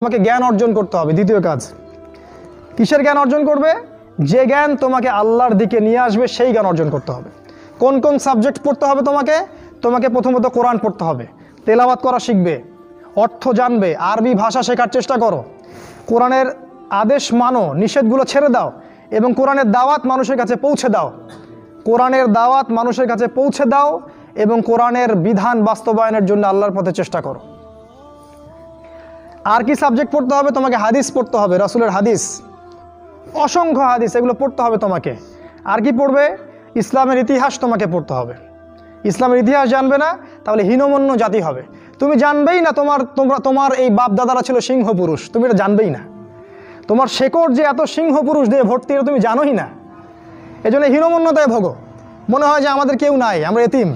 তোমাকে জ্ঞান অর্জন করতে হবে। দ্বিতীয় কাজ, কিসের জ্ঞান অর্জন করবে? যে জ্ঞান তোমাকে আল্লাহর দিকে নিয়ে আসবে সেই জ্ঞান অর্জন করতে হবে। কোন কোন সাবজেক্ট পড়তে হবে তোমাকে? তোমাকে প্রথমত কোরআন পড়তে হবে, তেলাওয়াত করা শিখবে, অর্থ জানবে, আরবি ভাষা শেখার চেষ্টা করো, কোরআনের আদেশ মানো, নিষেধগুলো ছেড়ে দাও এবং কোরআনের দাওয়াত মানুষের কাছে পৌঁছে দাও। কোরআনের দাওয়াত মানুষের কাছে পৌঁছে দাও এবং কোরআনের বিধান বাস্তবায়নের জন্য আল্লাহর পথে চেষ্টা করো। আর কি সাবজেক্ট পড়তে হবে? তোমাকে হাদিস পড়তে হবে, রাসূলের হাদিস, অসংখ্য হাদিস, এগুলো পড়তে হবে তোমাকে। আর কি পড়বে? ইসলামের ইতিহাস তোমাকে পড়তে হবে। ইসলামের ইতিহাস জানবে না তাহলে হীনমন্য জাতি হবে। তুমি জানবেই না তোমার এই বাপ দাদারা ছিল সিংহ পুরুষ, তুমি এটা জানবেই না। তোমার শেকড় যে এত সিংহ পুরুষ দিয়ে ভর্তি, এটা তুমি জানোই না। এজন্য হীনমন্যতায় ভোগো, মনে হয় যে আমাদের কেউ নাই, আমরা এতিম।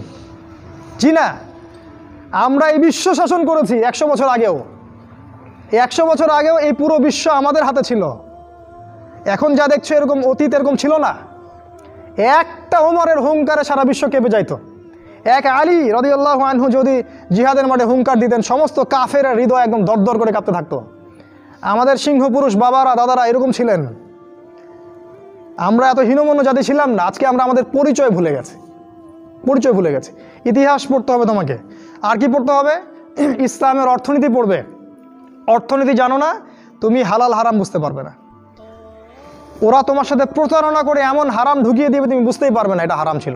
জি না, আমরা এই বিশ্ব শাসন করেছি 100 বছর আগেও। এই 100 বছর আগেও এই পুরো বিশ্ব আমাদের হাতে ছিল। এখন যা দেখছো এরকম অতীত এরকম ছিল না। একটা ওমরের হুঙ্কারে সারা বিশ্ব কেঁপে যাইতো। এক আলী রাদিয়াল্লাহু আনহু যদি জিহাদের মাঠে হুঙ্কার দিতেন, সমস্ত কাফেরের হৃদয় একদম দরদর করে কাঁপতে থাকতো। আমাদের সিংহ পুরুষ বাবারা দাদারা এরকম ছিলেন। আমরা এত হীনমন্য জাতি ছিলাম না। আজকে আমরা আমাদের পরিচয় ভুলে গেছি, পরিচয় ভুলে গেছি। ইতিহাস পড়তে হবে তোমাকে। আর কি পড়তে হবে? ইসলামের অর্থনীতি পড়বে। অর্থনীতি জানো না, তুমি হালাল হারাম বুঝতে পারবে না। ওরা তোমার সাথে প্রতারণা করে এমন হারাম ঢুকিয়ে দিবে তুমি বুঝতেই পারবে না এটা হারাম ছিল।